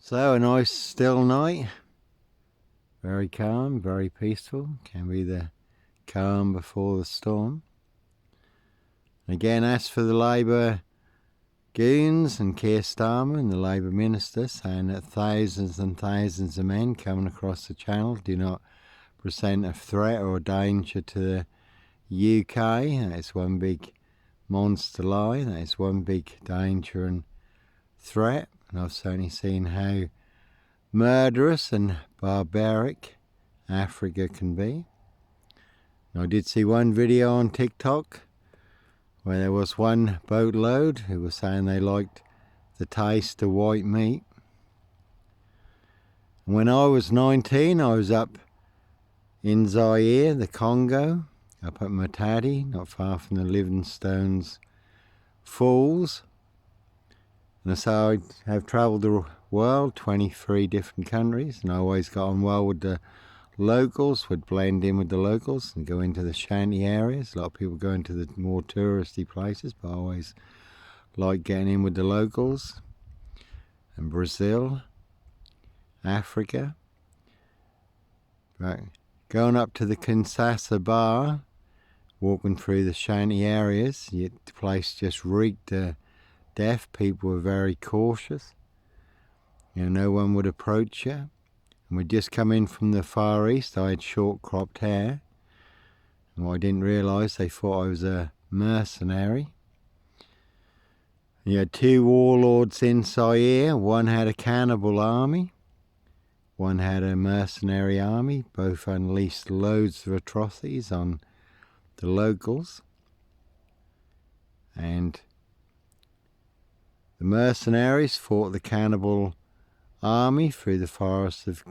So a nice still night, very calm, very peaceful, can be the calm before the storm. Again, as for the Labour goons and Keir Starmer and the Labour minister saying that thousands and thousands of men coming across the channel do not present a threat or danger to the UK, that is one big monster lie, that is one big danger and threat. And I've certainly seen how murderous and barbaric Africa can be. I did see one video on TikTok where there was one boatload who was saying they liked the taste of white meat. And when I was 19, I was up in Zaire, the Congo, up at Matadi, not far from the Livingstone's Falls. And so I have travelled the world, 23 different countries, and I always got on well with the locals, would blend in with the locals and go into the shanty areas. A lot of people go into the more touristy places, but I always like getting in with the locals. And Brazil, Africa. Right. Going up to the Kinshasa bar, walking through the shanty areas, the place just reeked of death. People were very cautious. No one would approach you. And we'd just come in from the Far East. I had short cropped hair. And what I didn't realise, they thought I was a mercenary. You had two warlords in Zaire. One had a cannibal army. One had a mercenary army. Both unleashed loads of atrocities on the locals. And the mercenaries fought the cannibal army through the forests of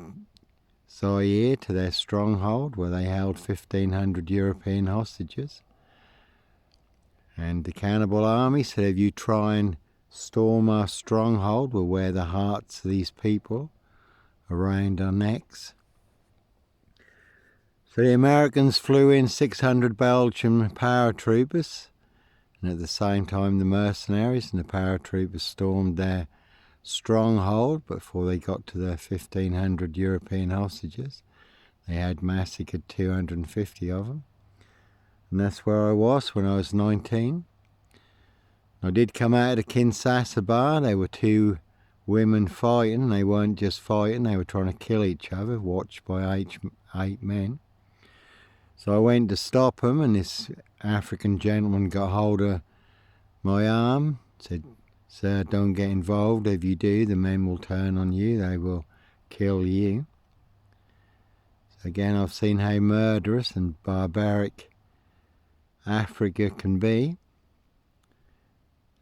Zaire to their stronghold, where they held 1,500 European hostages. And the cannibal army said, if you try and storm our stronghold, we'll wear the hearts of these people around our necks. So the Americans flew in 600 Belgian paratroopers, and at the same time the mercenaries and the paratroopers stormed their stronghold. Before they got to the 1,500 European hostages, they had massacred 250 of them. And that's where I was when I was 19. I did come out of the Kinshasa bar. There were two women fighting. They weren't just fighting, they were trying to kill each other, watched by eight men. So I went to stop them, and this African gentleman got hold of my arm, said, "Sir, don't get involved. If you do, the men will turn on you. They will kill you." So again, I've seen how murderous and barbaric Africa can be.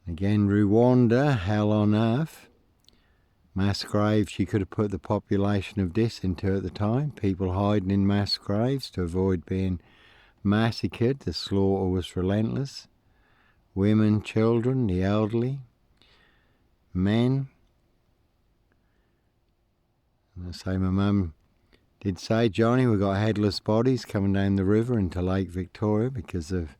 Again, Rwanda, hell on earth. Mass graves you could have put the population of this into at the time. People hiding in mass graves to avoid being massacred. The slaughter was relentless. Women, children, the elderly, men. And I say, my mum did say, "Johnny, we've got headless bodies coming down the river into Lake Victoria because of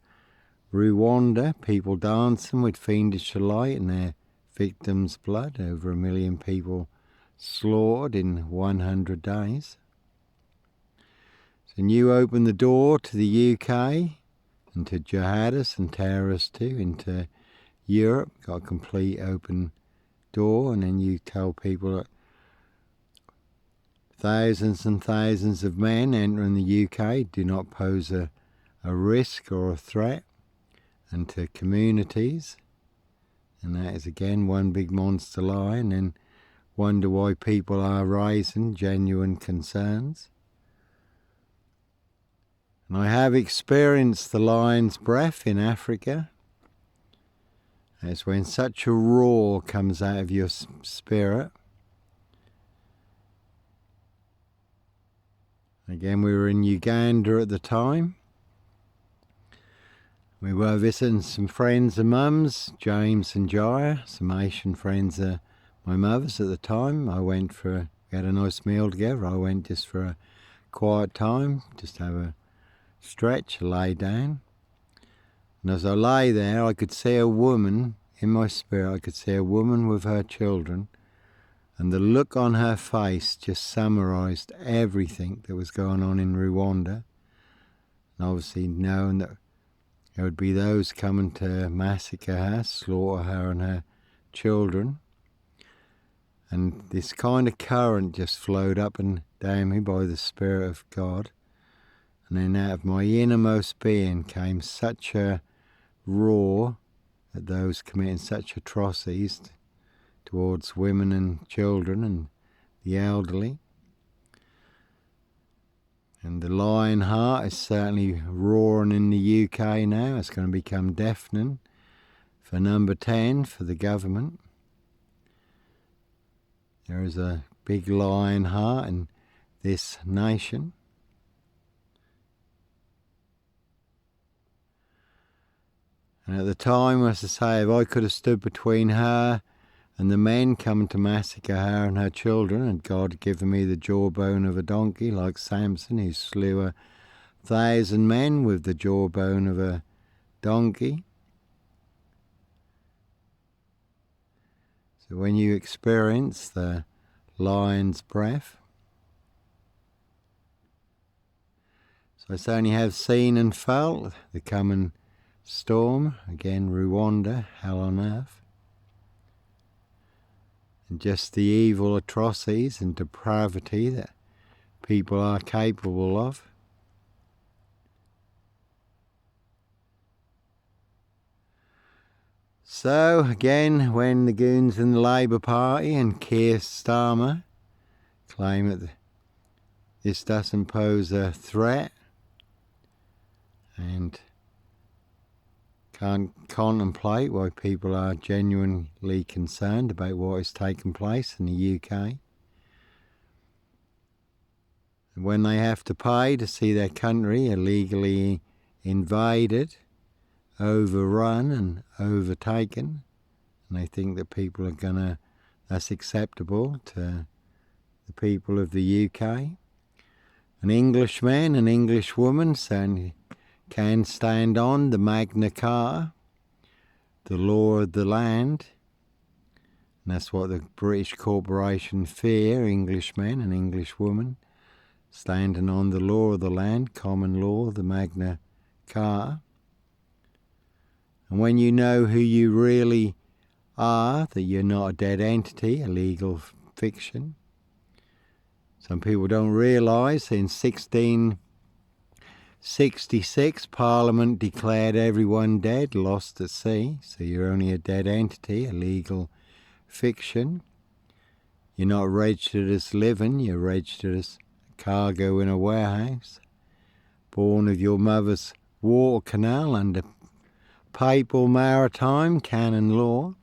Rwanda, people dancing with fiendish delight in their victims' blood. Over 1 million people slaughtered in 100 days. So you open the door to the UK and to jihadists and terrorists too, into Europe, got a complete open door, and then you tell people that thousands and thousands of men entering the UK do not pose a risk or a threat, and to communities. And that is again one big monster lie, and then wonder why people are raising genuine concerns. And I have experienced the lion's breath in Africa. It's when such a roar comes out of your spirit. Again, we were in Uganda at the time. We were visiting some friends of Mum's, James and Jaya, some Asian friends of my mother's at the time. We had a nice meal together. I went just for a quiet time, just have a stretch, lay down. And as I lay there, I could see a woman, in my spirit, I could see a woman with her children And the look on her face just summarised everything that was going on in Rwanda. And obviously knowing that there would be those coming to massacre her, slaughter her and her children. And this kind of current just flowed up and down me by the Spirit of God. And then out of my innermost being came such a roar at those committing such atrocities towards women and children and the elderly. And the lion heart is certainly roaring in the UK now. It's going to become deafening for number 10 for the government. There is a big lion heart in this nation. And at the time, as I say, if I could have stood between her and the men coming to massacre her and her children, and God had given me the jawbone of a donkey like Samson, who slew 1,000 men with the jawbone of a donkey. So when you experience the lion's breath, so I certainly have seen and felt the coming storm, again Rwanda, hell on earth. And just the evil atrocities and depravity that people are capable of. So again, when the goons in the Labour Party and Keir Starmer claim that this doesn't pose a threat and can't contemplate why people are genuinely concerned about what is taking place in the UK. And when they have to pay to see their country illegally invaded, overrun and overtaken, and they think that people are that's acceptable to the people of the UK. An Englishman, an Englishwoman can stand on the Magna Carta, the law of the land, and that's what the British corporation fear, Englishmen and Englishwomen, standing on the law of the land, common law, the Magna Carta. And when you know who you really are, that you're not a dead entity, a legal fiction. Some people don't realise in 1666 Parliament declared everyone dead, lost at sea, so you're only a dead entity, a legal fiction. You're not registered as living, you're registered as cargo in a warehouse, born of your mother's water canal under papal maritime canon law.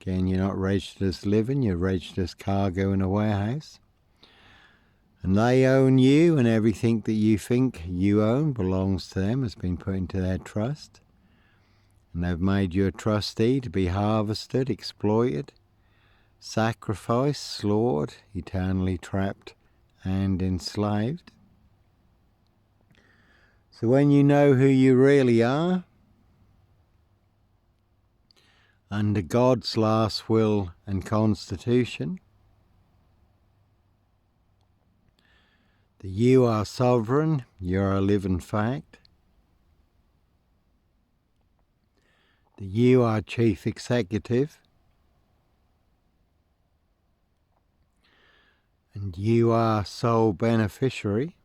Again, you're not registered as living, you're registered as cargo in a warehouse. And they own you, and everything that you think you own belongs to them, has been put into their trust. And they've made you a trustee to be harvested, exploited, sacrificed, slaughtered, eternally trapped and enslaved. So when you know who you really are, under God's last will and constitution, that you are sovereign, you're a living fact, that you are chief executive, and you are sole beneficiary,